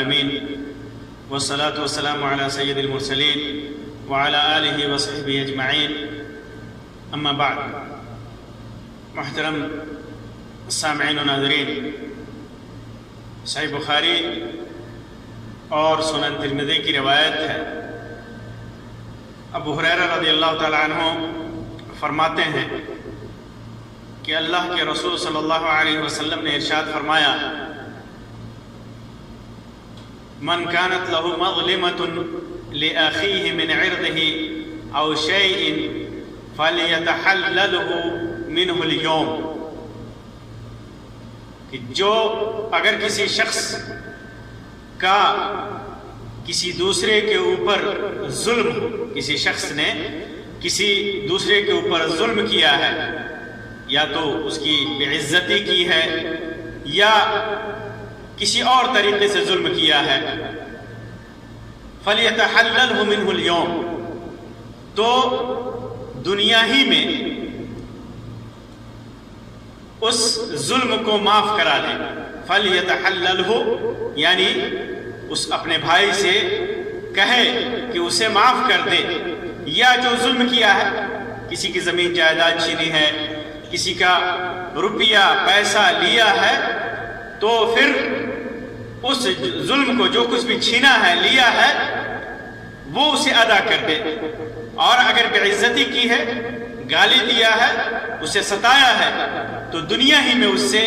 العالمين والصلاة والسلام على سيد المرسلين وعلى آله وصحبه أجمعين أما بعد. محترم سامعین و ناظرین، صحیح بخاری اور سنن ترمذی کی روایت ہے، ابو ہریرہ رضی اللہ تعالیٰ عنہ فرماتے ہیں کہ اللہ کے رسول صلی اللہ علیہ وسلم نے ارشاد فرمایا: من كانت له مظلمة لأخيه من عرضه أو شيء فليتحلله منه اليوم. کہ جو اگر کسی شخص کا کسی دوسرے کے اوپر ظلم، کسی شخص نے کسی دوسرے کے اوپر ظلم کیا ہے، یا تو اس کی بے عزتی کی ہے یا کسی اور طریقے سے ظلم کیا ہے، فَلْيَتَحَلَّلْهُ مِنْهُ الْيَوْمِ، تو دنیا ہی میں اس ظلم کو معاف کرا دے. فَلْيَتَحَلَّلْهُ یعنی اس اپنے بھائی سے کہے کہ اسے معاف کر دے، یا جو ظلم کیا ہے، کسی کی زمین جائیداد چھینی ہے، کسی کا روپیہ پیسہ لیا ہے، تو پھر اس ظلم کو جو کچھ بھی چھینا ہے، لیا ہے، وہ اسے ادا کر دے. اور اگر بے عزتی کی ہے، گالی دیا ہے، اسے ستایا ہے، تو دنیا ہی میں اس سے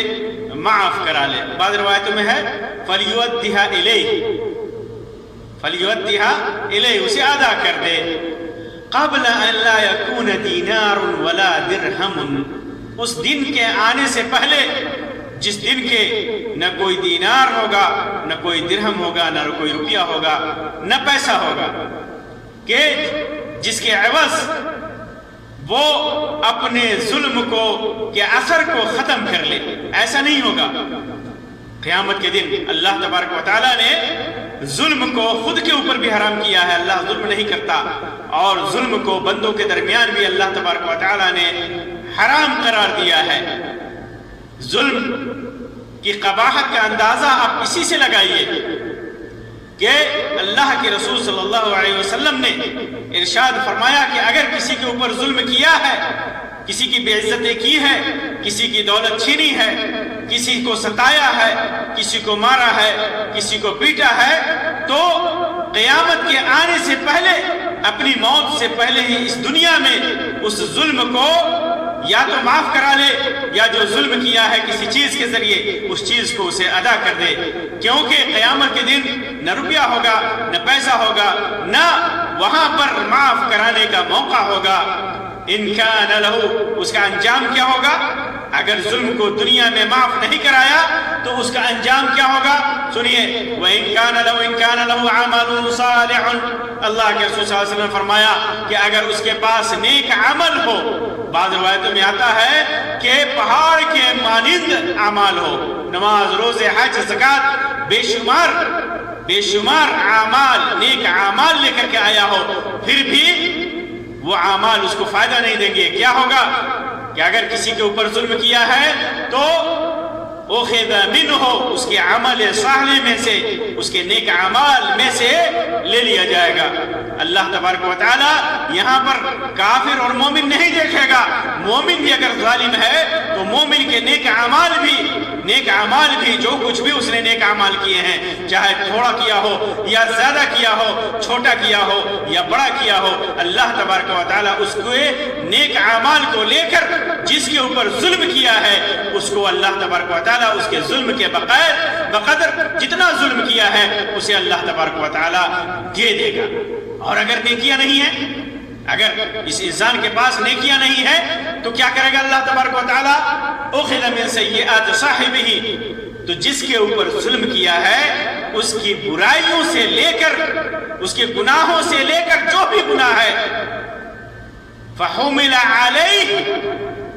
معاف کرا لے. بعض روایتوں میں ہے فَلْيُؤَدِّهَا إِلَيْهِ، فَلْيُؤَدِّهَا إِلَيْهِ، اسے ادا کر دے. قَبْلَ أَنْ لَا يَكُونَ دِينَارٌ وَلَا دِرْهَمٌ، اس دن کے آنے سے پہلے، جس دن کے نہ کوئی دینار ہوگا، نہ کوئی درہم ہوگا، نہ کوئی روپیہ ہوگا، نہ پیسہ ہوگا، کہ جس کے عوض وہ اپنے ظلم کو کے اثر کو ختم کر لے. ایسا نہیں ہوگا. قیامت کے دن اللہ تبارک و تعالیٰ نے ظلم کو خود کے اوپر بھی حرام کیا ہے. اللہ ظلم نہیں کرتا، اور ظلم کو بندوں کے درمیان بھی اللہ تبارک و تعالیٰ نے حرام قرار دیا ہے. ظلم کی قباحت کا اندازہ آپ اسی سے لگائیے کہ اللہ کے رسول صلی اللہ علیہ وسلم نے ارشاد فرمایا کہ اگر کسی کے اوپر ظلم کیا ہے، کسی کی بے عزتی کی ہے، کسی کی دولت چھینی ہے، کسی کو ستایا ہے، کسی کو مارا ہے، کسی کو پیٹا ہے، تو قیامت کے آنے سے پہلے، اپنی موت سے پہلے ہی اس دنیا میں اس ظلم کو یا تو معاف کرا لے، یا جو ظلم کیا ہے کسی چیز کے ذریعے، اس چیز کو اسے ادا کر دے. کیونکہ قیامت کے دن نہ روپیہ ہوگا، نہ پیسہ ہوگا، نہ وہاں پر معاف کرانے کا موقع ہوگا. ان کان لہ، اس کا انجام کیا ہوگا؟ اگر ظلم کو دنیا میں معاف نہیں کرایا تو اس کا انجام کیا ہوگا؟ سنیے، وَإِن كَانَ لَهُ عَمَلٌ صَالِحٌ، اللہ کے رسول صلی اللہ علیہ وسلم نے فرمایا کہ اگر اس کے پاس نیک عمل ہو، بعض روایتوں میں آتا ہے کہ پہاڑ کے مانند اعمال ہو، نماز، روزے، حج، زکوٰۃ، بے شمار اعمال، نیک اعمال لے کر کے آیا ہو، پھر بھی وہ اعمال اس کو فائدہ نہیں دیں گے. کیا ہوگا کہ اگر کسی کے اوپر ظلم کیا ہے تو اخذ منہ، اس کے عمل صالح میں سے، اس کے نیک اعمال میں سے لے لیا جائے گا. اللہ تبارک و تعالی یہاں پر کافر اور مومن نہیں دیکھے گا. مومن بھی اگر ظالم ہے تو مومن کے نیک اعمال بھی جو کچھ بھی اس نے نیک اعمال کیے ہیں، چاہے تھوڑا کیا ہو یا زیادہ کیا ہو، چھوٹا کیا ہو یا بڑا کیا ہو، اللہ تبارک و تعالی اس کے نیک اعمال کو لے کر جس کے اوپر ظلم کیا ہے، اس کو اللہ تبارک و تعالی اس کے ظلم کے بقدر جتنا ظلم کیا ہے اسے اللہ تبارک و تعالی دے دے گا. اور اگر نیکیاں نہیں ہیں، اگر اس انسان کے پاس نیکیاں نہیں ہیں، تو کیا کرے گا اللہ تبارک و تعالی؟ اخذ من سیئات صاحبہ، تو جس کے اوپر ظلم کیا ہے اس کی برائیوں سے لے کر، اس کے گناہوں سے لے کر جو بھی گناہ ہے، فحمل علیہ،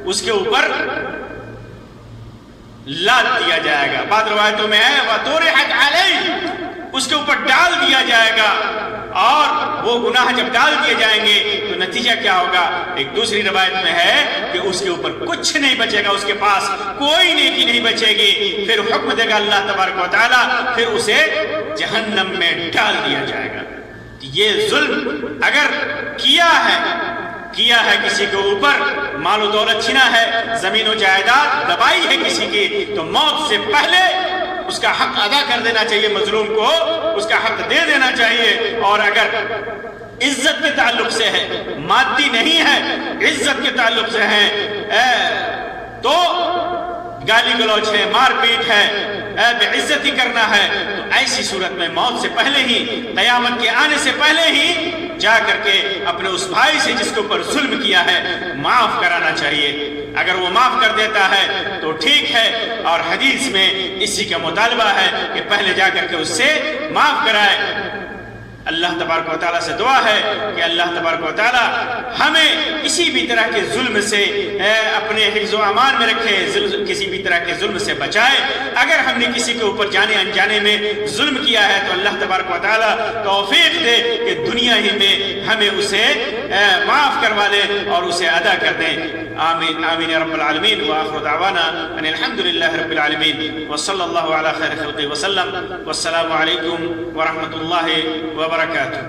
اس کے اوپر لاد دیا جائے گا. بعض روایتوں میں ہے وَطُرِحَتْ عَلَيْهِ، اس کے اوپر ڈال دیا جائے گا، اور وہ گناہ جب ڈال دیے جائیں گے تو نتیجہ کیا ہوگا؟ ایک دوسری روایت میں ہے کہ اس کے اوپر کچھ نہیں بچے گا، اس کے پاس کوئی نیکی نہیں بچے گی، پھر حکم دے گا اللہ تبارک و تعالیٰ، پھر اسے جہنم میں ڈال دیا جائے گا۔ یہ ظلم اگر کیا ہے کسی کے اوپر، مال و دولت چھینا ہے، زمین و جائیداد دبائی ہے کسی کی، تو موت سے پہلے اس کا حق ادا کر دینا چاہیے، مظلوم کو اس کا حق دے دینا چاہیے۔ اور اگر عزت کے تعلق سے ہے، مادی نہیں ہے، عزت کے تعلق سے ہے، تو گالی گلوچ ہے، مار پیٹ ہے، بے عزتی کرنا ہے، تو ایسی صورت میں موت سے پہلے ہی، قیامت کے آنے سے پہلے ہی جا کر کے اپنے اس بھائی سے جس کے اوپر ظلم کیا ہے معاف کرانا چاہیے۔ اگر وہ معاف کر دیتا ہے تو ٹھیک ہے، اور حدیث میں اسی کا مطالبہ ہے کہ پہلے جا کر کے اس سے معاف کرائے۔ اللہ تبارک و تعالیٰ سے دعا ہے کہ اللہ تبارک و تعالیٰ ہمیں کسی بھی طرح کے ظلم سے اپنے حفظ و امان میں رکھے، کسی بھی طرح کے ظلم سے بچائے۔ اگر ہم نے کسی کے اوپر جانے انجانے میں ظلم کیا ہے تو اللہ تبارک و تعالیٰ توفیق دے کہ دنیا ہی میں ہمیں اسے معاف کروا دے اور اسے ادا کر دیں۔ آمین آمین یا رب العالمین، وآخر دعوانا ان الحمد للہ رب العالمین، وصلی اللہ علی خیر خلقہ وسلم، والسلام علیکم ورحمۃ اللہ وبرکاتہ۔